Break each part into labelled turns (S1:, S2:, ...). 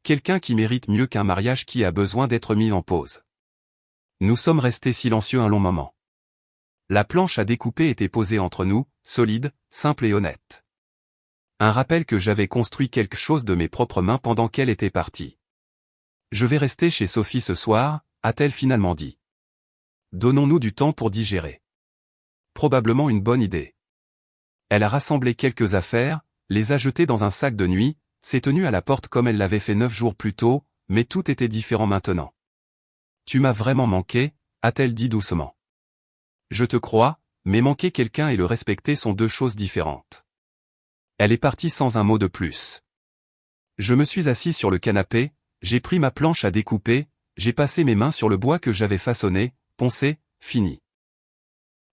S1: quelqu'un qui mérite mieux qu'un mariage qui a besoin d'être mis en pause. Nous sommes restés silencieux un long moment. La planche à découper était posée entre nous, solide, simple et honnête. Un rappel que j'avais construit quelque chose de mes propres mains pendant qu'elle était partie. Je vais rester chez Sophie ce soir, a-t-elle finalement dit. Donnons-nous du temps pour digérer. Probablement une bonne idée. Elle a rassemblé quelques affaires, les a jetées dans un sac de nuit, s'est tenue à la porte comme elle l'avait fait 9 jours plus tôt, mais tout était différent maintenant. Tu m'as vraiment manqué, a-t-elle dit doucement. Je te crois, mais manquer quelqu'un et le respecter sont deux choses différentes. Elle est partie sans un mot de plus. Je me suis assis sur le canapé, j'ai pris ma planche à découper, j'ai passé mes mains sur le bois que j'avais façonné, poncé, fini.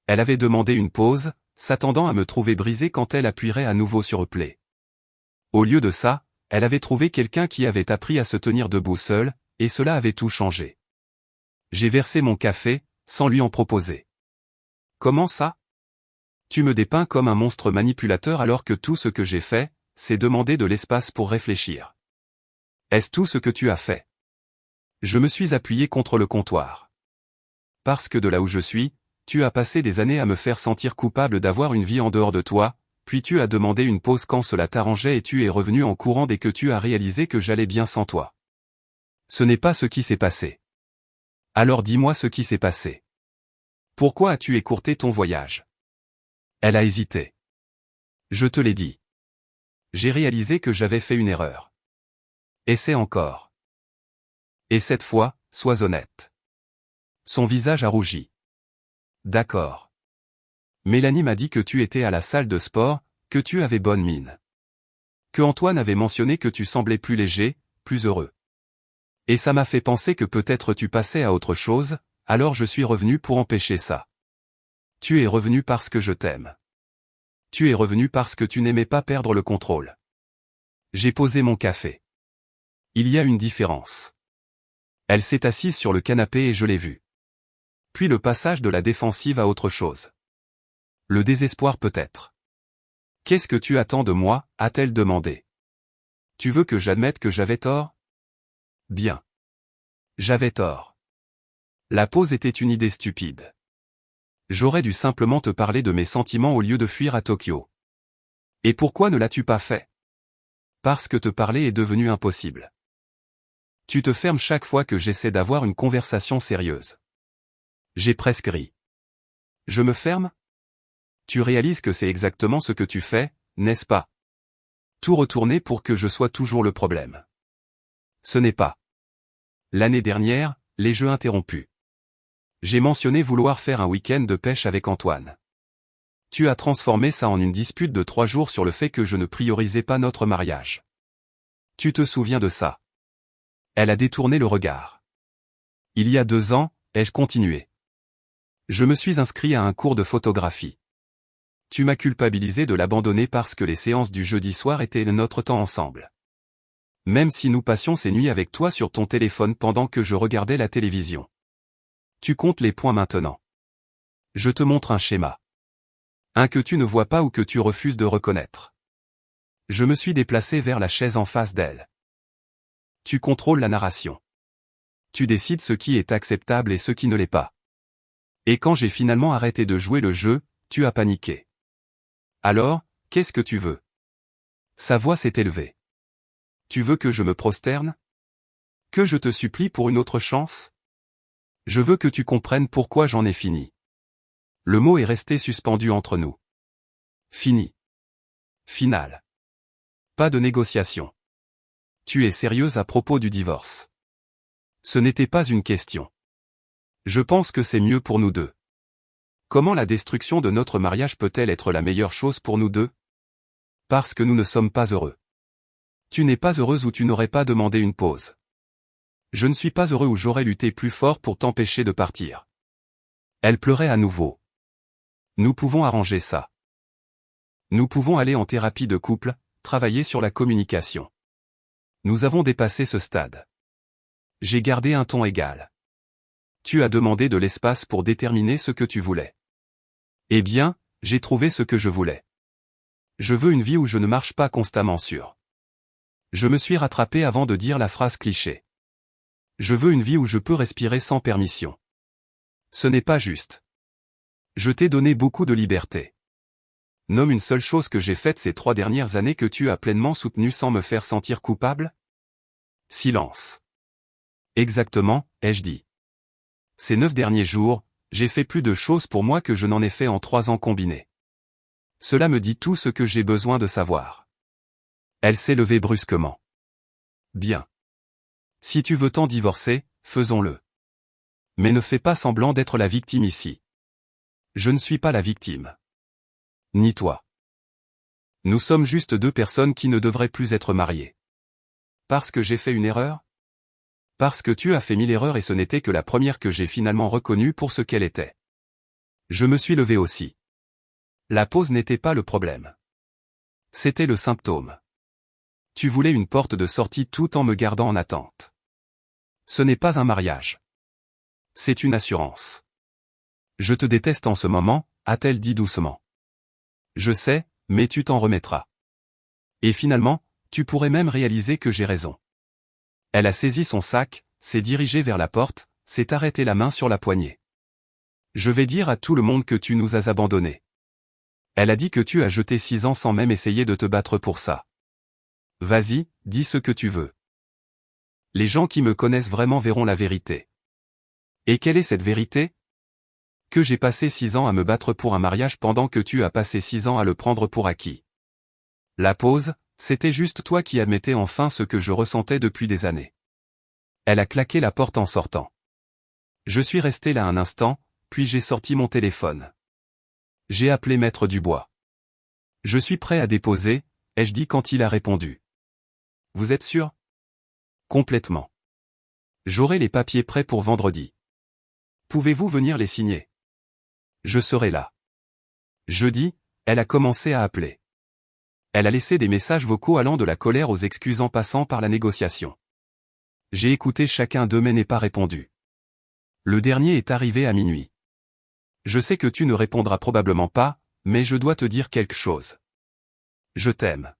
S1: Elle avait demandé une pause, s'attendant à me trouver brisé quand elle appuierait à nouveau sur play. Au lieu de ça, elle avait trouvé quelqu'un qui avait appris à se tenir debout seul, et cela avait tout changé. J'ai versé mon café, sans lui en proposer. Comment ça? Tu me dépeins comme un monstre manipulateur alors que tout ce que j'ai fait, c'est demander de l'espace pour réfléchir. Est-ce tout ce que tu as fait? Je me suis appuyé contre le comptoir. Parce que de là où je suis, tu as passé des années à me faire sentir coupable d'avoir une vie en dehors de toi, puis tu as demandé une pause quand cela t'arrangeait et tu es revenu en courant dès que tu as réalisé que j'allais bien sans toi. Ce n'est pas ce qui s'est passé. Alors dis-moi ce qui s'est passé. Pourquoi as-tu écourté ton voyage? Elle a hésité. Je te l'ai dit. J'ai réalisé que j'avais fait une erreur. Essaie encore. Et cette fois, sois honnête. Son visage a rougi. D'accord. Mélanie m'a dit que tu étais à la salle de sport, que tu avais bonne mine. Que Antoine avait mentionné que tu semblais plus léger, plus heureux. Et ça m'a fait penser que peut-être tu passais à autre chose, alors je suis revenu pour empêcher ça. Tu es revenu parce que je t'aime. Tu es revenu parce que tu n'aimais pas perdre le contrôle. J'ai posé mon café. Il y a une différence. Elle s'est assise sur le canapé et je l'ai vue. Puis le passage de la défensive à autre chose. Le désespoir peut-être. Qu'est-ce que tu attends de moi, a-t-elle demandé. Tu veux que j'admette que j'avais tort? Bien. J'avais tort. La pause était une idée stupide. J'aurais dû simplement te parler de mes sentiments au lieu de fuir à Tokyo. Et pourquoi ne l'as-tu pas fait? Parce que te parler est devenu impossible. Tu te fermes chaque fois que j'essaie d'avoir une conversation sérieuse. J'ai presque ri. Je me ferme? Tu réalises que c'est exactement ce que tu fais, n'est-ce pas? Tout retourner pour que je sois toujours le problème. Ce n'est pas. L'année dernière, les jeux interrompus. J'ai mentionné vouloir faire un week-end de pêche avec Antoine. Tu as transformé ça en une dispute de 3 jours sur le fait que je ne priorisais pas notre mariage. Tu te souviens de ça? Elle a détourné le regard. Il y a 2 ans, ai-je continué. Je me suis inscrit à un cours de photographie. Tu m'as culpabilisé de l'abandonner parce que les séances du jeudi soir étaient notre temps ensemble. Même si nous passions ces nuits avec toi sur ton téléphone pendant que je regardais la télévision. Tu comptes les points maintenant. Je te montre un schéma. Un que tu ne vois pas ou que tu refuses de reconnaître. Je me suis déplacé vers la chaise en face d'elle. Tu contrôles la narration. Tu décides ce qui est acceptable et ce qui ne l'est pas. Et quand j'ai finalement arrêté de jouer le jeu, tu as paniqué. Alors, qu'est-ce que tu veux? Sa voix s'est élevée. Tu veux que je me prosterne? Que je te supplie pour une autre chance? Je veux que tu comprennes pourquoi j'en ai fini. Le mot est resté suspendu entre nous. Fini. Final. Pas de négociation. Tu es sérieuse à propos du divorce? Ce n'était pas une question. Je pense que c'est mieux pour nous deux. Comment la destruction de notre mariage peut-elle être la meilleure chose pour nous deux? Parce que nous ne sommes pas heureux. Tu n'es pas heureuse ou tu n'aurais pas demandé une pause. Je ne suis pas heureux ou j'aurais lutté plus fort pour t'empêcher de partir. Elle pleurait à nouveau. Nous pouvons arranger ça. Nous pouvons aller en thérapie de couple, travailler sur la communication. Nous avons dépassé ce stade. J'ai gardé un ton égal. Tu as demandé de l'espace pour déterminer ce que tu voulais. Eh bien, j'ai trouvé ce que je voulais. Je veux une vie où je ne marche pas constamment sur Je me suis rattrapé avant de dire la phrase cliché. Je veux une vie où je peux respirer sans permission. Ce n'est pas juste. Je t'ai donné beaucoup de liberté. Nomme une seule chose que j'ai faite ces 3 dernières années que tu as pleinement soutenue sans me faire sentir coupable? Silence. Exactement, ai-je dit. Ces 9 derniers jours, j'ai fait plus de choses pour moi que je n'en ai fait en 3 ans combinés. Cela me dit tout ce que j'ai besoin de savoir. Elle s'est levée brusquement. Bien. Si tu veux t'en divorcer, faisons-le. Mais ne fais pas semblant d'être la victime ici. Je ne suis pas la victime. Ni toi. Nous sommes juste 2 personnes qui ne devraient plus être mariées. Parce que j'ai fait une erreur? Parce que tu as fait 1000 erreurs et ce n'était que la première que j'ai finalement reconnue pour ce qu'elle était. Je me suis levé aussi. La pause n'était pas le problème. C'était le symptôme. Tu voulais une porte de sortie tout en me gardant en attente. Ce n'est pas un mariage. C'est une assurance. Je te déteste en ce moment, a-t-elle dit doucement. Je sais, mais tu t'en remettras. Et finalement, tu pourrais même réaliser que j'ai raison. Elle a saisi son sac, s'est dirigée vers la porte, s'est arrêtée la main sur la poignée. Je vais dire à tout le monde que tu nous as abandonnés. Elle a dit que tu as jeté 6 ans sans même essayer de te battre pour ça. Vas-y, dis ce que tu veux. Les gens qui me connaissent vraiment verront la vérité. Et quelle est cette vérité? Que j'ai passé 6 ans à me battre pour un mariage pendant que tu as passé 6 ans à le prendre pour acquis. La pause, c'était juste toi qui admettais enfin ce que je ressentais depuis des années. Elle a claqué la porte en sortant. Je suis resté là un instant, puis j'ai sorti mon téléphone. J'ai appelé Maître Dubois. Je suis prêt à déposer, ai-je dit quand il a répondu. Vous êtes sûr? Complètement. J'aurai les papiers prêts pour vendredi. Pouvez-vous venir les signer? Je serai là. Jeudi, elle a commencé à appeler. Elle a laissé des messages vocaux allant de la colère aux excuses en passant par la négociation. J'ai écouté chacun d'eux mais n'ai pas répondu. Le dernier est arrivé à minuit. Je sais que tu ne répondras probablement pas, mais je dois te dire quelque chose. Je t'aime.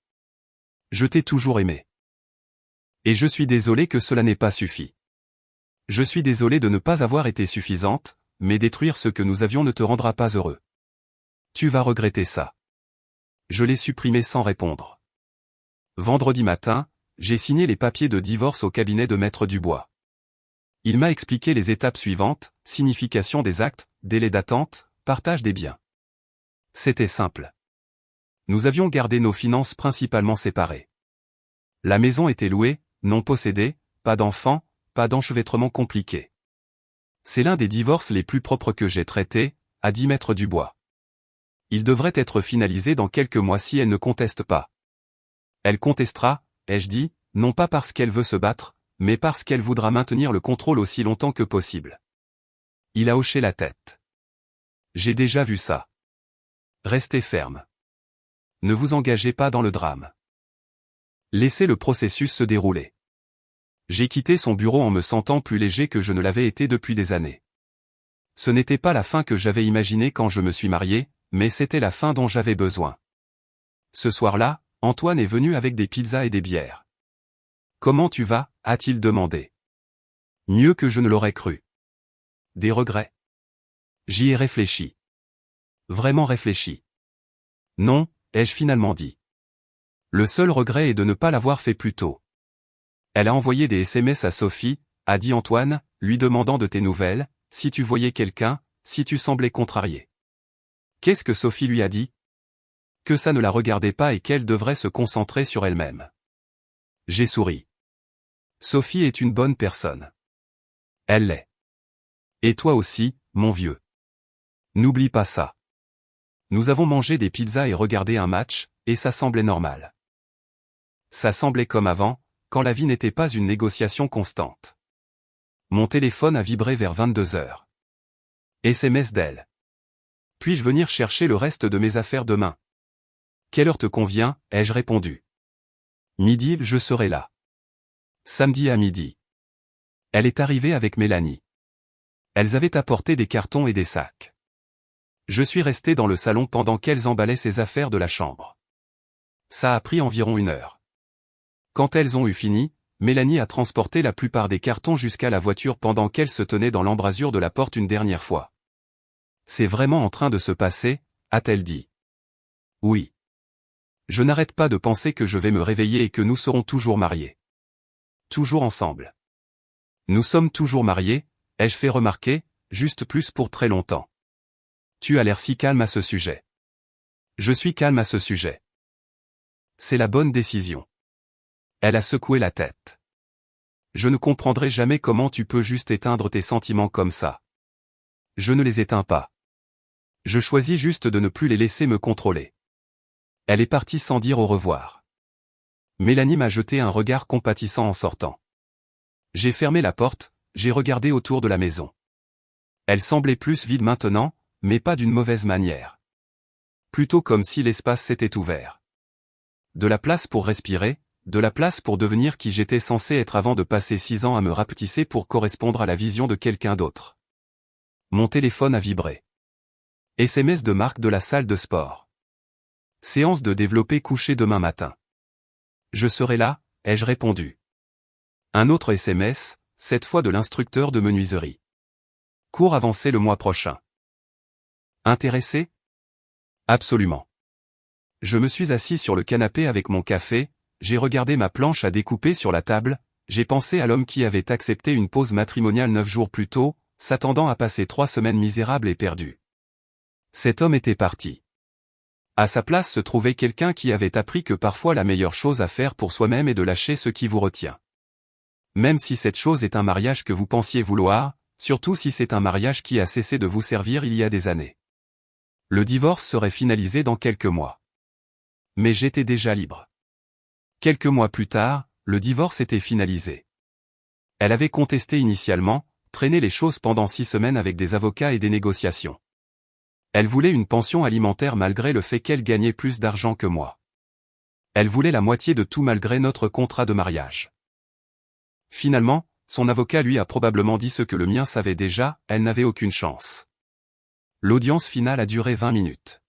S1: Je t'ai toujours aimé. Et je suis désolé que cela n'ait pas suffi. Je suis désolé de ne pas avoir été suffisante, mais détruire ce que nous avions ne te rendra pas heureux. Tu vas regretter ça. Je l'ai supprimé sans répondre. Vendredi matin, j'ai signé les papiers de divorce au cabinet de Maître Dubois. Il m'a expliqué les étapes suivantes, signification des actes, délai d'attente, partage des biens. C'était simple. Nous avions gardé nos finances principalement séparées. La maison était louée, non possédée, pas d'enfants, pas d'enchevêtrement compliqué. C'est l'un des divorces les plus propres que j'ai traités, a dit Maître Dubois. Il devrait être finalisé dans quelques mois si elle ne conteste pas. Elle contestera, ai-je dit, non pas parce qu'elle veut se battre, mais parce qu'elle voudra maintenir le contrôle aussi longtemps que possible. Il a hoché la tête. J'ai déjà vu ça. Restez ferme. Ne vous engagez pas dans le drame. Laissez le processus se dérouler. J'ai quitté son bureau en me sentant plus léger que je ne l'avais été depuis des années. Ce n'était pas la fin que j'avais imaginée quand je me suis marié, mais c'était la fin dont j'avais besoin. Ce soir-là, Antoine est venu avec des pizzas et des bières. « Comment tu vas » a-t-il demandé. Mieux que je ne l'aurais cru. Des regrets? J'y ai réfléchi. Vraiment réfléchi. Non, ai-je finalement dit. Le seul regret est de ne pas l'avoir fait plus tôt. Elle a envoyé des SMS à Sophie, a dit Antoine, lui demandant de tes nouvelles, si tu voyais quelqu'un, si tu semblais contrarié. Qu'est-ce que Sophie lui a dit? Que ça ne la regardait pas et qu'elle devrait se concentrer sur elle-même. J'ai souri. Sophie est une bonne personne. Elle l'est. Et toi aussi, mon vieux. N'oublie pas ça. Nous avons mangé des pizzas et regardé un match, et ça semblait normal. Ça semblait comme avant, quand la vie n'était pas une négociation constante. Mon téléphone a vibré vers 22 heures. SMS d'elle. Puis-je venir chercher le reste de mes affaires demain? Quelle heure te convient, ai-je répondu. Midi, je serai là. Samedi à midi. Elle est arrivée avec Mélanie. Elles avaient apporté des cartons et des sacs. Je suis resté dans le salon pendant qu'elles emballaient ses affaires de la chambre. Ça a pris environ 1 heure. Quand elles ont eu fini, Mélanie a transporté la plupart des cartons jusqu'à la voiture pendant qu'elle se tenait dans l'embrasure de la porte une dernière fois. C'est vraiment en train de se passer, a-t-elle dit. Oui. Je n'arrête pas de penser que je vais me réveiller et que nous serons toujours mariés. Toujours ensemble. Nous sommes toujours mariés, ai-je fait remarquer, juste plus pour très longtemps. Tu as l'air si calme à ce sujet. Je suis calme à ce sujet. C'est la bonne décision. Elle a secoué la tête. Je ne comprendrai jamais comment tu peux juste éteindre tes sentiments comme ça. Je ne les éteins pas. Je choisis juste de ne plus les laisser me contrôler. Elle est partie sans dire au revoir. Mélanie m'a jeté un regard compatissant en sortant. J'ai fermé la porte, j'ai regardé autour de la maison. Elle semblait plus vide maintenant, mais pas d'une mauvaise manière. Plutôt comme si l'espace s'était ouvert. De la place pour respirer, de la place pour devenir qui j'étais censé être avant de passer 6 ans à me rapetisser pour correspondre à la vision de quelqu'un d'autre. Mon téléphone a vibré. SMS de Marc de la salle de sport. Séance de développé couché demain matin. Je serai là, ai-je répondu. Un autre SMS, cette fois de l'instructeur de menuiserie. Cours avancé le mois prochain. Intéressé? Absolument. Je me suis assis sur le canapé avec mon café, j'ai regardé ma planche à découper sur la table, j'ai pensé à l'homme qui avait accepté une pause matrimoniale 9 jours plus tôt, s'attendant à passer 3 semaines misérables et perdues. Cet homme était parti. À sa place se trouvait quelqu'un qui avait appris que parfois la meilleure chose à faire pour soi-même est de lâcher ce qui vous retient. Même si cette chose est un mariage que vous pensiez vouloir, surtout si c'est un mariage qui a cessé de vous servir il y a des années. Le divorce serait finalisé dans quelques mois. Mais j'étais déjà libre. Quelques mois plus tard, le divorce était finalisé. Elle avait contesté initialement, traîné les choses pendant 6 semaines avec des avocats et des négociations. Elle voulait une pension alimentaire malgré le fait qu'elle gagnait plus d'argent que moi. Elle voulait la moitié de tout malgré notre contrat de mariage. Finalement, son avocat lui a probablement dit ce que le mien savait déjà, elle n'avait aucune chance. L'audience finale a duré 20 minutes.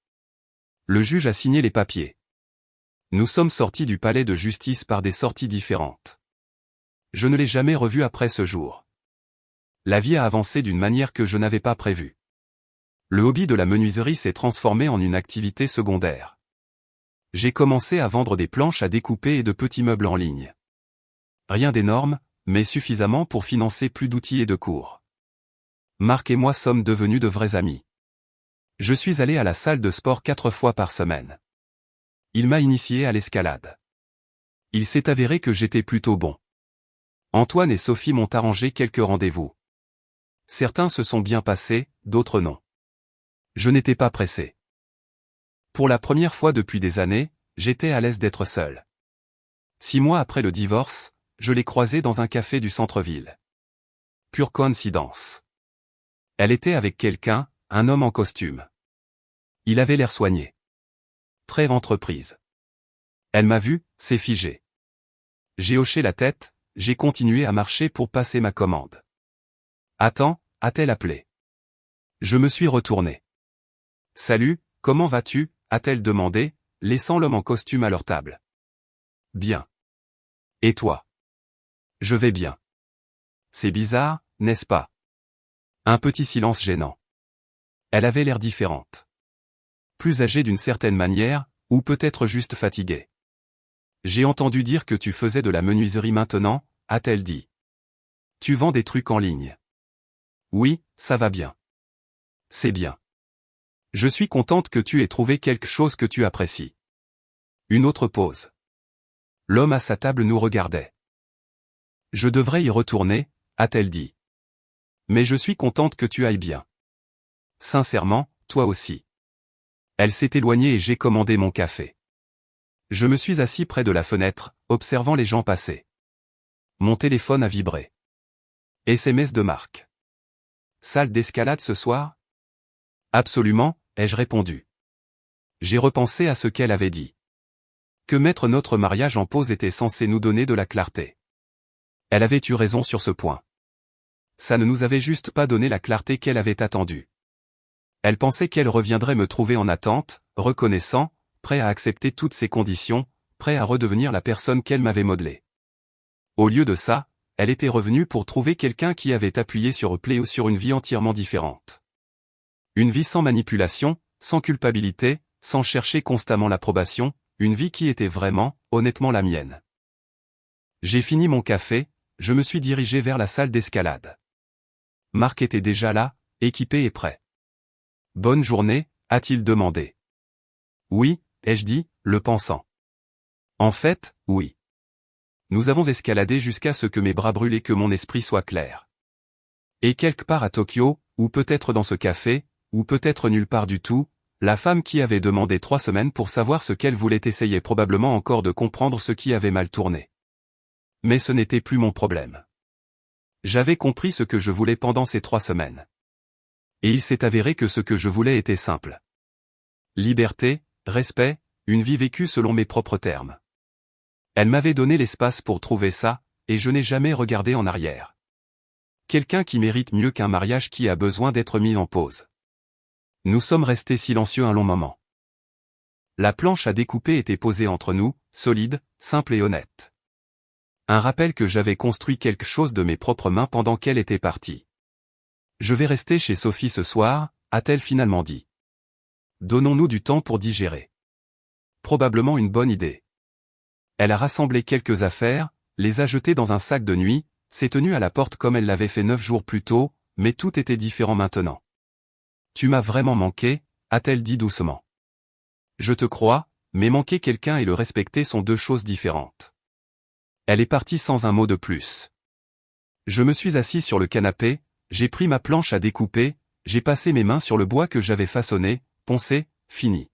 S1: Le juge a signé les papiers. Nous sommes sortis du palais de justice par des sorties différentes. Je ne l'ai jamais revu après ce jour. La vie a avancé d'une manière que je n'avais pas prévue. Le hobby de la menuiserie s'est transformé en une activité secondaire. J'ai commencé à vendre des planches à découper et de petits meubles en ligne. Rien d'énorme, mais suffisamment pour financer plus d'outils et de cours. Marc et moi sommes devenus de vrais amis. Je suis allé à la salle de sport 4 fois par semaine. Il m'a initié à l'escalade. Il s'est avéré que j'étais plutôt bon. Antoine et Sophie m'ont arrangé quelques rendez-vous. Certains se sont bien passés, d'autres non. Je n'étais pas pressé. Pour la première fois depuis des années, j'étais à l'aise d'être seul. 6 mois après le divorce, je l'ai croisée dans un café du centre-ville. Pure coïncidence. Elle était avec quelqu'un, un homme en costume. Il avait l'air soigné. Très entreprise. Elle m'a vu, s'est figée. J'ai hoché la tête, j'ai continué à marcher pour passer ma commande. Attends, a-t-elle appelé. Je me suis retourné. Salut, comment vas-tu, a-t-elle demandé, laissant l'homme en costume à leur table. Bien. Et toi? Je vais bien. C'est bizarre, n'est-ce pas? Un petit silence gênant. Elle avait l'air différente. Plus âgée d'une certaine manière, ou peut-être juste fatiguée. J'ai entendu dire que tu faisais de la menuiserie maintenant, a-t-elle dit. Tu vends des trucs en ligne. Oui, ça va bien. C'est bien. Je suis contente que tu aies trouvé quelque chose que tu apprécies. Une autre pause. L'homme à sa table nous regardait. Je devrais y retourner, a-t-elle dit. Mais je suis contente que tu ailles bien. Sincèrement, toi aussi. Elle s'est éloignée et j'ai commandé mon café. Je me suis assis près de la fenêtre, observant les gens passer. Mon téléphone a vibré. SMS de Marc. Salle d'escalade ce soir? Absolument, ai-je répondu. J'ai repensé à ce qu'elle avait dit. Que mettre notre mariage en pause était censé nous donner de la clarté. Elle avait eu raison sur ce point. Ça ne nous avait juste pas donné la clarté qu'elle avait attendue. Elle pensait qu'elle reviendrait me trouver en attente, reconnaissant, prêt à accepter toutes ses conditions, prêt à redevenir la personne qu'elle m'avait modelée. Au lieu de ça, elle était revenue pour trouver quelqu'un qui avait appuyé sur play ou sur une vie entièrement différente. Une vie sans manipulation, sans culpabilité, sans chercher constamment l'approbation, une vie qui était vraiment, honnêtement la mienne. J'ai fini mon café, je me suis dirigé vers la salle d'escalade. Marc était déjà là, équipé et prêt. « Bonne journée », a-t-il demandé. « Oui », ai-je dit, le pensant. En fait, oui. Nous avons escaladé jusqu'à ce que mes bras brûlent et que mon esprit soit clair. Et quelque part à Tokyo, ou peut-être dans ce café, ou peut-être nulle part du tout, la femme qui avait demandé 3 semaines pour savoir ce qu'elle voulait essayait probablement encore de comprendre ce qui avait mal tourné. Mais ce n'était plus mon problème. J'avais compris ce que je voulais pendant ces 3 semaines. Et il s'est avéré que ce que je voulais était simple. Liberté, respect, une vie vécue selon mes propres termes. Elle m'avait donné l'espace pour trouver ça, et je n'ai jamais regardé en arrière. Quelqu'un qui mérite mieux qu'un mariage qui a besoin d'être mis en pause. Nous sommes restés silencieux un long moment. La planche à découper était posée entre nous, solide, simple et honnête. Un rappel que j'avais construit quelque chose de mes propres mains pendant qu'elle était partie. Je vais rester chez Sophie ce soir, a-t-elle finalement dit. Donnons-nous du temps pour digérer. Probablement une bonne idée. Elle a rassemblé quelques affaires, les a jetées dans un sac de nuit, s'est tenue à la porte comme elle l'avait fait 9 jours plus tôt, mais tout était différent maintenant. Tu m'as vraiment manqué, a-t-elle dit doucement. Je te crois, mais manquer quelqu'un et le respecter sont 2 choses différentes. Elle est partie sans un mot de plus. Je me suis assis sur le canapé, j'ai pris ma planche à découper, j'ai passé mes mains sur le bois que j'avais façonné, poncé, fini.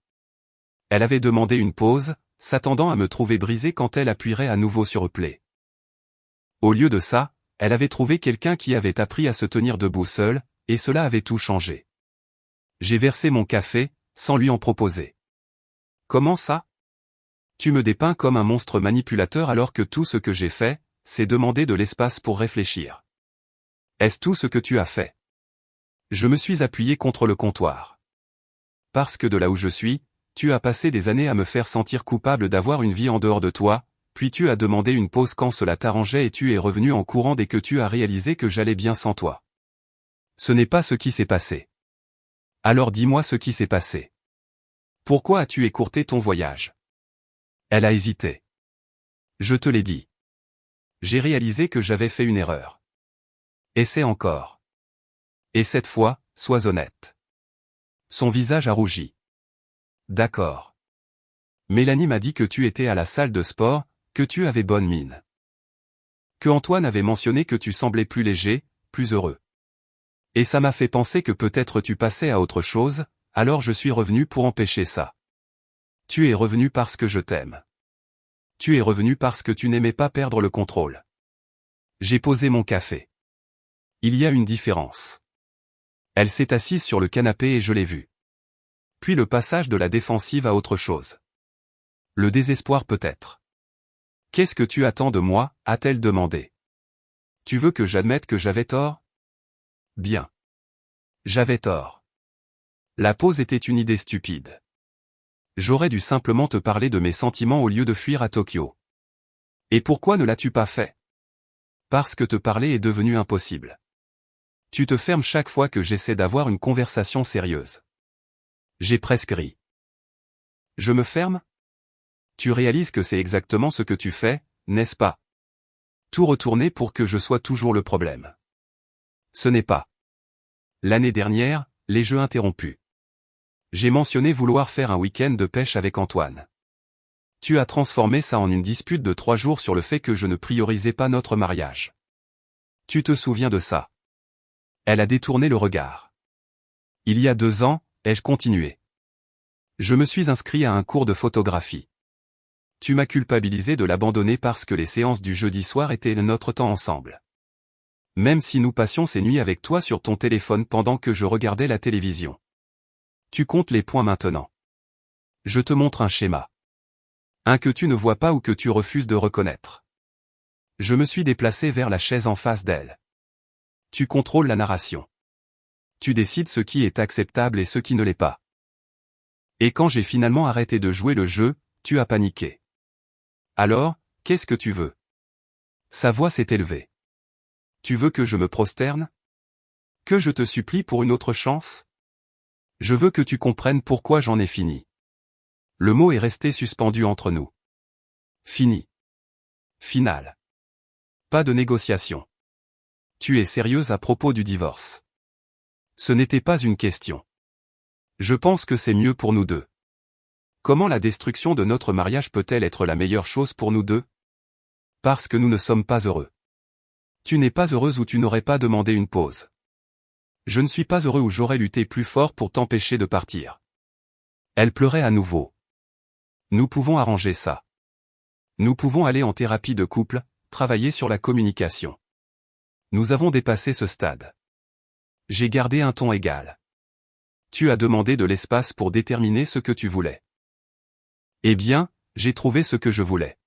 S1: Elle avait demandé une pause, s'attendant à me trouver brisé quand elle appuierait à nouveau sur play. Au lieu de ça, elle avait trouvé quelqu'un qui avait appris à se tenir debout seul, et cela avait tout changé. J'ai versé mon café, sans lui en proposer. Comment ça? Tu me dépeins comme un monstre manipulateur alors que tout ce que j'ai fait, c'est demander de l'espace pour réfléchir. Est-ce tout ce que tu as fait? Je me suis appuyé contre le comptoir. Parce que de là où je suis, tu as passé des années à me faire sentir coupable d'avoir une vie en dehors de toi, puis tu as demandé une pause quand cela t'arrangeait et tu es revenu en courant dès que tu as réalisé que j'allais bien sans toi. Ce n'est pas ce qui s'est passé. Alors dis-moi ce qui s'est passé. Pourquoi as-tu écourté ton voyage? Elle a hésité. Je te l'ai dit. J'ai réalisé que j'avais fait une erreur. Essaie encore. Et cette fois, sois honnête. Son visage a rougi. D'accord. Mélanie m'a dit que tu étais à la salle de sport, que tu avais bonne mine. Que Antoine avait mentionné que tu semblais plus léger, plus heureux. Et ça m'a fait penser que peut-être tu passais à autre chose, alors je suis revenu pour empêcher ça. Tu es revenu parce que je t'aime. Tu es revenu parce que tu n'aimais pas perdre le contrôle. J'ai posé mon café. Il y a une différence. Elle s'est assise sur le canapé et je l'ai vue. Puis le passage de la défensive à autre chose. Le désespoir peut-être. Qu'est-ce que tu attends de moi, a-t-elle demandé. Tu veux que j'admette que j'avais tort? Bien. J'avais tort. La pause était une idée stupide. J'aurais dû simplement te parler de mes sentiments au lieu de fuir à Tokyo. Et pourquoi ne l'as-tu pas fait? Parce que te parler est devenu impossible. Tu te fermes chaque fois que j'essaie d'avoir une conversation sérieuse. J'ai presque ri. Je me ferme? Tu réalises que c'est exactement ce que tu fais, n'est-ce pas? Tout retourner pour que je sois toujours le problème. Ce n'est pas. L'année dernière, les jeux interrompus. J'ai mentionné vouloir faire un week-end de pêche avec Antoine. Tu as transformé ça en une dispute de 3 jours sur le fait que je ne priorisais pas notre mariage. Tu te souviens de ça? Elle a détourné le regard. Il y a 2 ans, ai-je continué. Je me suis inscrit à un cours de photographie. Tu m'as culpabilisé de l'abandonner parce que les séances du jeudi soir étaient notre temps ensemble. Même si nous passions ces nuits avec toi sur ton téléphone pendant que je regardais la télévision. Tu comptes les points maintenant. Je te montre un schéma. Un que tu ne vois pas ou que tu refuses de reconnaître. Je me suis déplacé vers la chaise en face d'elle. Tu contrôles la narration. Tu décides ce qui est acceptable et ce qui ne l'est pas. Et quand j'ai finalement arrêté de jouer le jeu, tu as paniqué. Alors, qu'est-ce que tu veux? Sa voix s'est élevée. Tu veux que je me prosterne? Que je te supplie pour une autre chance? Je veux que tu comprennes pourquoi j'en ai fini. Le mot est resté suspendu entre nous. Fini. Final. Pas de négociation. Tu es sérieuse à propos du divorce? Ce n'était pas une question. Je pense que c'est mieux pour nous deux. Comment la destruction de notre mariage peut-elle être la meilleure chose pour nous deux? Parce que nous ne sommes pas heureux. Tu n'es pas heureuse ou tu n'aurais pas demandé une pause. Je ne suis pas heureux ou j'aurais lutté plus fort pour t'empêcher de partir. Elle pleurait à nouveau. Nous pouvons arranger ça. Nous pouvons aller en thérapie de couple, travailler sur la communication. Nous avons dépassé ce stade. J'ai gardé un ton égal. Tu as demandé de l'espace pour déterminer ce que tu voulais. Eh bien, j'ai trouvé ce que je voulais.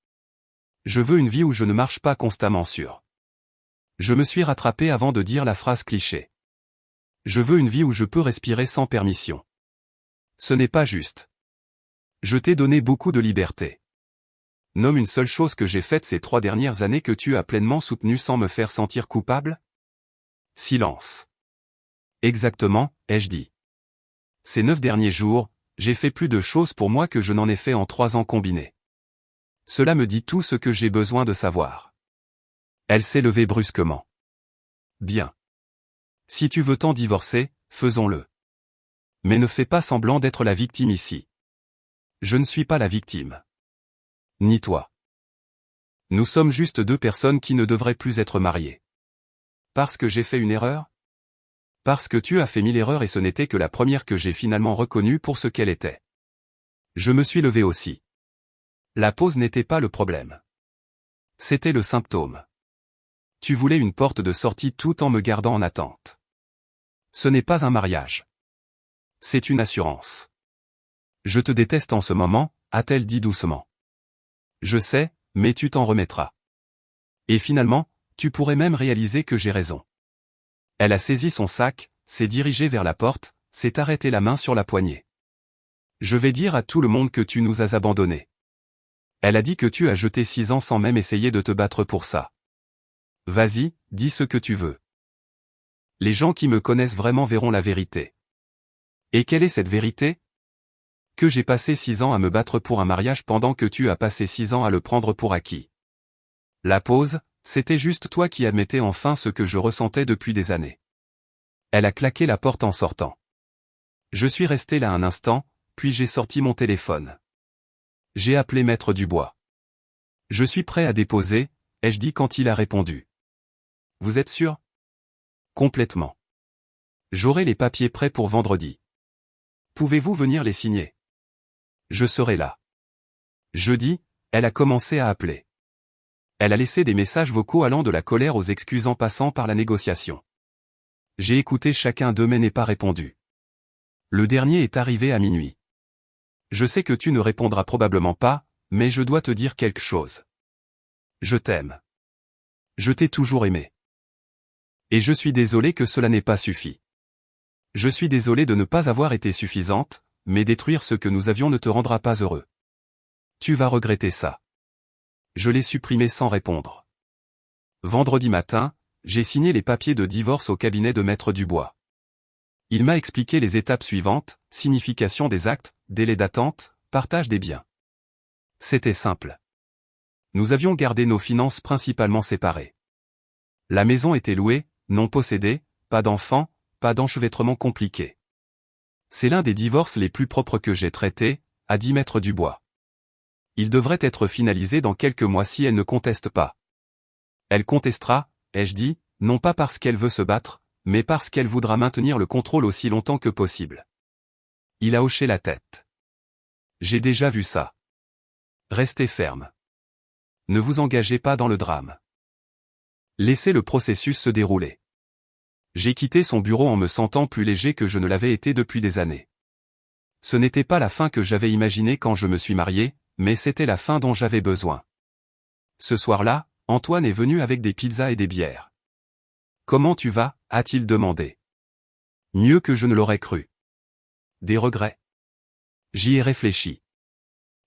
S1: Je veux une vie où je ne marche pas constamment sur. Je me suis rattrapé avant de dire la phrase cliché. Je veux une vie où je peux respirer sans permission. Ce n'est pas juste. Je t'ai donné beaucoup de liberté. Nomme une seule chose que j'ai faite ces 3 dernières années que tu as pleinement soutenue sans me faire sentir coupable? Silence. Exactement, ai-je dit. Ces 9 derniers jours, j'ai fait plus de choses pour moi que je n'en ai fait en 3 ans combinés. Cela me dit tout ce que j'ai besoin de savoir. Elle s'est levée brusquement. Bien. Si tu veux t'en divorcer, faisons-le. Mais ne fais pas semblant d'être la victime ici. Je ne suis pas la victime. Ni toi. Nous sommes juste 2 personnes qui ne devraient plus être mariées. Parce que j'ai fait une erreur? Parce que tu as fait 1000 erreurs et ce n'était que la première que j'ai finalement reconnue pour ce qu'elle était. Je me suis levé aussi. La pause n'était pas le problème. C'était le symptôme. Tu voulais une porte de sortie tout en me gardant en attente. Ce n'est pas un mariage. C'est une assurance. Je te déteste en ce moment, a-t-elle dit doucement. Je sais, mais tu t'en remettras. Et finalement, tu pourrais même réaliser que j'ai raison. Elle a saisi son sac, s'est dirigée vers la porte, s'est arrêtée la main sur la poignée. Je vais dire à tout le monde que tu nous as abandonnés. Elle a dit que tu as jeté 6 ans sans même essayer de te battre pour ça. Vas-y, dis ce que tu veux. Les gens qui me connaissent vraiment verront la vérité. Et quelle est cette vérité? Que j'ai passé 6 ans à me battre pour un mariage pendant que tu as passé 6 ans à le prendre pour acquis. La pause, c'était juste toi qui admettais enfin ce que je ressentais depuis des années. Elle a claqué la porte en sortant. Je suis resté là un instant, puis j'ai sorti mon téléphone. J'ai appelé Maître Dubois. Je suis prêt à déposer, ai-je dit quand il a répondu. Vous êtes sûr? Complètement. J'aurai les papiers prêts pour vendredi. Pouvez-vous venir les signer? Je serai là. Jeudi, elle a commencé à appeler. Elle a laissé des messages vocaux allant de la colère aux excuses en passant par la négociation. J'ai écouté chacun d'eux mais n'ai pas répondu. Le dernier est arrivé à minuit. Je sais que tu ne répondras probablement pas, mais je dois te dire quelque chose. Je t'aime. Je t'ai toujours aimé. Et je suis désolé que cela n'ait pas suffi. Je suis désolé de ne pas avoir été suffisante, mais détruire ce que nous avions ne te rendra pas heureux. Tu vas regretter ça. Je l'ai supprimé sans répondre. Vendredi matin, j'ai signé les papiers de divorce au cabinet de Maître Dubois. Il m'a expliqué les étapes suivantes, signification des actes, délai d'attente, partage des biens. C'était simple. Nous avions gardé nos finances principalement séparées. La maison était louée, non possédée, pas d'enfants, pas d'enchevêtrement compliqué. C'est l'un des divorces les plus propres que j'ai traités, a dit Maître Dubois. Il devrait être finalisé dans quelques mois si elle ne conteste pas. Elle contestera, ai-je dit, non pas parce qu'elle veut se battre, mais parce qu'elle voudra maintenir le contrôle aussi longtemps que possible. Il a hoché la tête. J'ai déjà vu ça. Restez ferme. Ne vous engagez pas dans le drame. Laissez le processus se dérouler. J'ai quitté son bureau en me sentant plus léger que je ne l'avais été depuis des années. Ce n'était pas la fin que j'avais imaginée quand je me suis marié, mais c'était la fin dont j'avais besoin. Ce soir-là, Antoine est venu avec des pizzas et des bières. « Comment tu vas » a-t-il demandé. Mieux que je ne l'aurais cru. Des regrets. J'y ai réfléchi.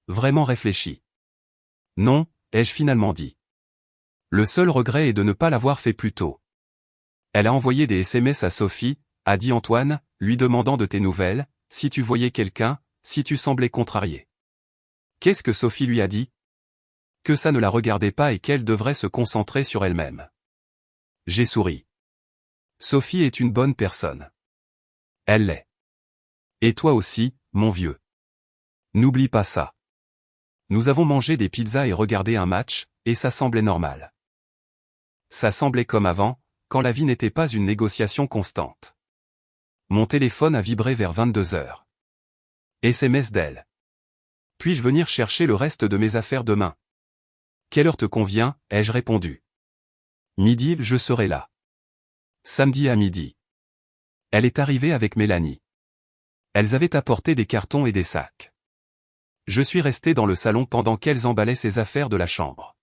S1: Vraiment réfléchi. Non, ai-je finalement dit. Le seul regret est de ne pas l'avoir fait plus tôt. Elle a envoyé des SMS à Sophie, a dit Antoine, lui demandant de tes nouvelles, si tu voyais quelqu'un, si tu semblais contrarié. Qu'est-ce que Sophie lui a dit? Que ça ne la regardait pas et qu'elle devrait se concentrer sur elle-même. J'ai souri. Sophie est une bonne personne. Elle l'est. Et toi aussi, mon vieux. N'oublie pas ça. Nous avons mangé des pizzas et regardé un match, et ça semblait normal. Ça semblait comme avant, quand la vie n'était pas une négociation constante. Mon téléphone a vibré vers 22 heures. SMS d'elle. Puis-je venir chercher le reste de mes affaires demain? Quelle heure te convient, ai-je répondu. Midi, je serai là. Samedi à midi. Elle est arrivée avec Mélanie. Elles avaient apporté des cartons et des sacs. Je suis resté dans le salon pendant qu'elles emballaient ses affaires de la chambre.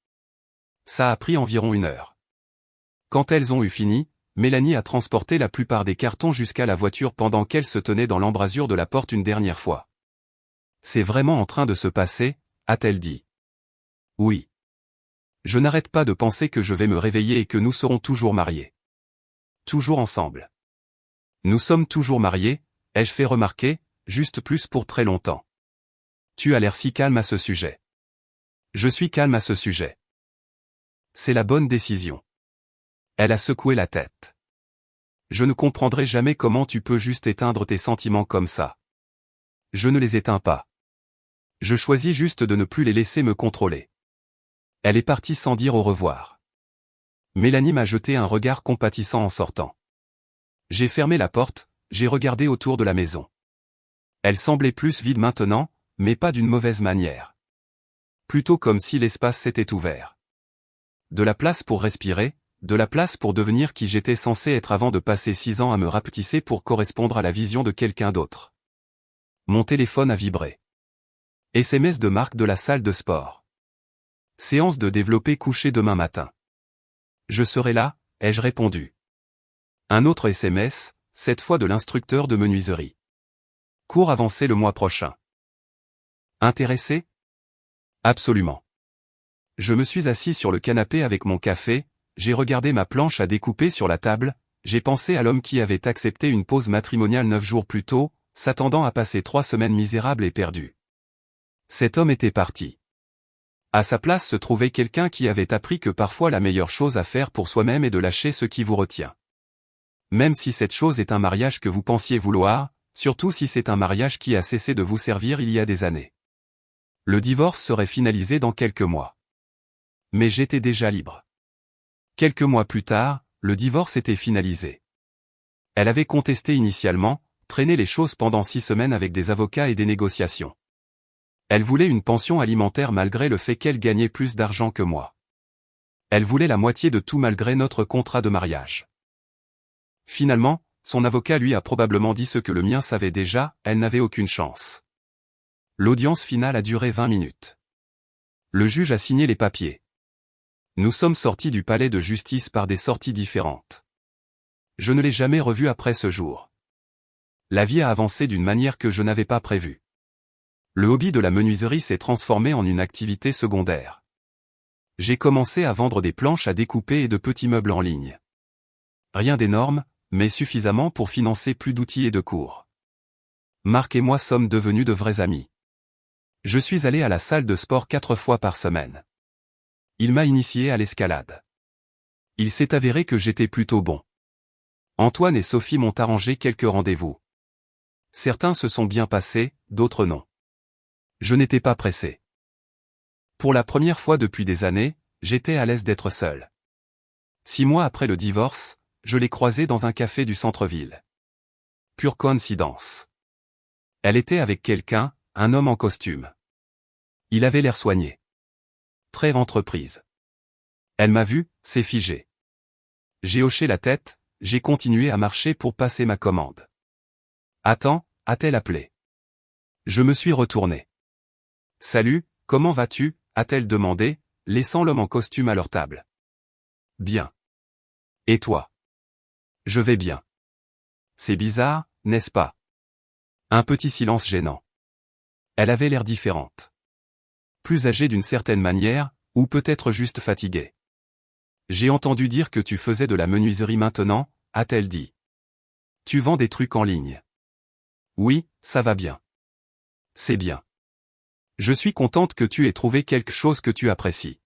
S1: Ça a pris environ 1 heure. Quand elles ont eu fini, Mélanie a transporté la plupart des cartons jusqu'à la voiture pendant qu'elle se tenait dans l'embrasure de la porte une dernière fois. C'est vraiment en train de se passer, a-t-elle dit. Oui. Je n'arrête pas de penser que je vais me réveiller et que nous serons toujours mariés. Toujours ensemble. Nous sommes toujours mariés, ai-je fait remarquer, juste plus pour très longtemps. Tu as l'air si calme à ce sujet. Je suis calme à ce sujet. C'est la bonne décision. Elle a secoué la tête. Je ne comprendrai jamais comment tu peux juste éteindre tes sentiments comme ça. Je ne les éteins pas. Je choisis juste de ne plus les laisser me contrôler. Elle est partie sans dire au revoir. Mélanie m'a jeté un regard compatissant en sortant. J'ai fermé la porte, j'ai regardé autour de la maison. Elle semblait plus vide maintenant, mais pas d'une mauvaise manière. Plutôt comme si l'espace s'était ouvert. De la place pour respirer, de la place pour devenir qui j'étais censé être avant de passer 6 ans à me rapetisser pour correspondre à la vision de quelqu'un d'autre. Mon téléphone a vibré. SMS de Marc de la salle de sport. Séance de développé couché demain matin. Je serai là, ai-je répondu. Un autre SMS, cette fois de l'instructeur de menuiserie. Cours avancé le mois prochain. Intéressé? Absolument. Je me suis assis sur le canapé avec mon café, j'ai regardé ma planche à découper sur la table, j'ai pensé à l'homme qui avait accepté une pause matrimoniale 9 jours plus tôt, s'attendant à passer 3 semaines misérables et perdues. Cet homme était parti. À sa place se trouvait quelqu'un qui avait appris que parfois la meilleure chose à faire pour soi-même est de lâcher ce qui vous retient. Même si cette chose est un mariage que vous pensiez vouloir, surtout si c'est un mariage qui a cessé de vous servir il y a des années. Le divorce serait finalisé dans quelques mois. Mais j'étais déjà libre. Quelques mois plus tard, le divorce était finalisé. Elle avait contesté initialement, traîné les choses pendant 6 semaines avec des avocats et des négociations. Elle voulait une pension alimentaire malgré le fait qu'elle gagnait plus d'argent que moi. Elle voulait la moitié de tout malgré notre contrat de mariage. Finalement, son avocat lui a probablement dit ce que le mien savait déjà, elle n'avait aucune chance. L'audience finale a duré 20 minutes. Le juge a signé les papiers. Nous sommes sortis du palais de justice par des sorties différentes. Je ne l'ai jamais revu après ce jour. La vie a avancé d'une manière que je n'avais pas prévue. Le hobby de la menuiserie s'est transformé en une activité secondaire. J'ai commencé à vendre des planches à découper et de petits meubles en ligne. Rien d'énorme, mais suffisamment pour financer plus d'outils et de cours. Marc et moi sommes devenus de vrais amis. Je suis allé à la salle de sport 4 fois par semaine. Il m'a initié à l'escalade. Il s'est avéré que j'étais plutôt bon. Antoine et Sophie m'ont arrangé quelques rendez-vous. Certains se sont bien passés, d'autres non. Je n'étais pas pressé. Pour la première fois depuis des années, j'étais à l'aise d'être seul. 6 mois après le divorce, je l'ai croisée dans un café du centre-ville. Pure coïncidence. Elle était avec quelqu'un, un homme en costume. Il avait l'air soigné. Très entreprise. Elle m'a vu, s'est figée. J'ai hoché la tête, j'ai continué à marcher pour passer ma commande. Attends, a-t-elle appelé. Je me suis retourné. Salut, comment vas-tu, a-t-elle demandé, laissant l'homme en costume à leur table. Bien. Et toi? Je vais bien. C'est bizarre, n'est-ce pas? Un petit silence gênant. Elle avait l'air différente. Plus âgé d'une certaine manière, ou peut-être juste fatigué. J'ai entendu dire que tu faisais de la menuiserie maintenant, a-t-elle dit. Tu vends des trucs en ligne. Oui, ça va bien. C'est bien. Je suis contente que tu aies trouvé quelque chose que tu apprécies.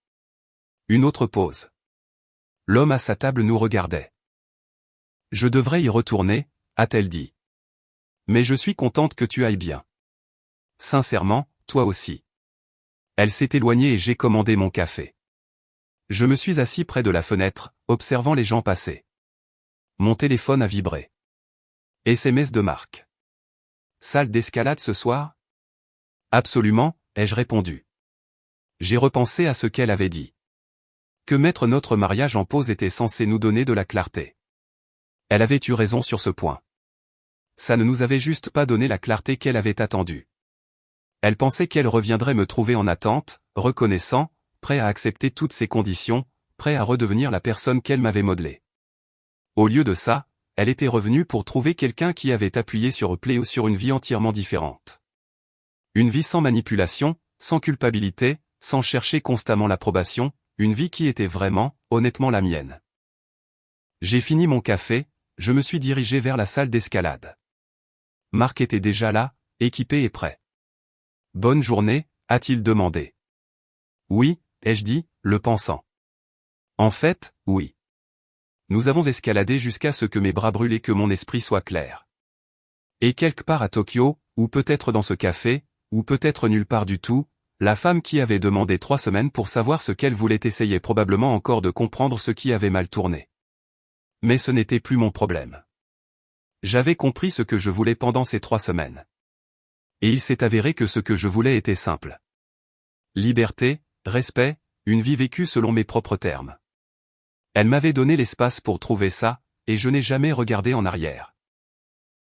S1: Une autre pause. L'homme à sa table nous regardait. Je devrais y retourner, a-t-elle dit. Mais je suis contente que tu ailles bien. Sincèrement, toi aussi. Elle s'est éloignée et j'ai commandé mon café. Je me suis assis près de la fenêtre, observant les gens passer. Mon téléphone a vibré. SMS de Marc. Salle d'escalade ce soir? Absolument, ai-je répondu. J'ai repensé à ce qu'elle avait dit. Que mettre notre mariage en pause était censé nous donner de la clarté. Elle avait eu raison sur ce point. Ça ne nous avait juste pas donné la clarté qu'elle avait attendue. Elle pensait qu'elle reviendrait me trouver en attente, reconnaissant, prêt à accepter toutes ses conditions, prêt à redevenir la personne qu'elle m'avait modelée. Au lieu de ça, elle était revenue pour trouver quelqu'un qui avait appuyé sur play ou sur une vie entièrement différente. Une vie sans manipulation, sans culpabilité, sans chercher constamment l'approbation, une vie qui était vraiment, honnêtement la mienne. J'ai fini mon café, je me suis dirigé vers la salle d'escalade. Marc était déjà là, équipé et prêt. Bonne journée, a-t-il demandé. Oui, ai-je dit, le pensant. En fait, oui. Nous avons escaladé jusqu'à ce que mes bras brûlent et que mon esprit soit clair. Et quelque part à Tokyo, ou peut-être dans ce café, ou peut-être nulle part du tout, la femme qui avait demandé 3 semaines pour savoir ce qu'elle voulait essayait probablement encore de comprendre ce qui avait mal tourné. Mais ce n'était plus mon problème. J'avais compris ce que je voulais pendant ces 3 semaines. Et il s'est avéré que ce que je voulais était simple. Liberté, respect, une vie vécue selon mes propres termes. Elle m'avait donné l'espace pour trouver ça, et je n'ai jamais regardé en arrière.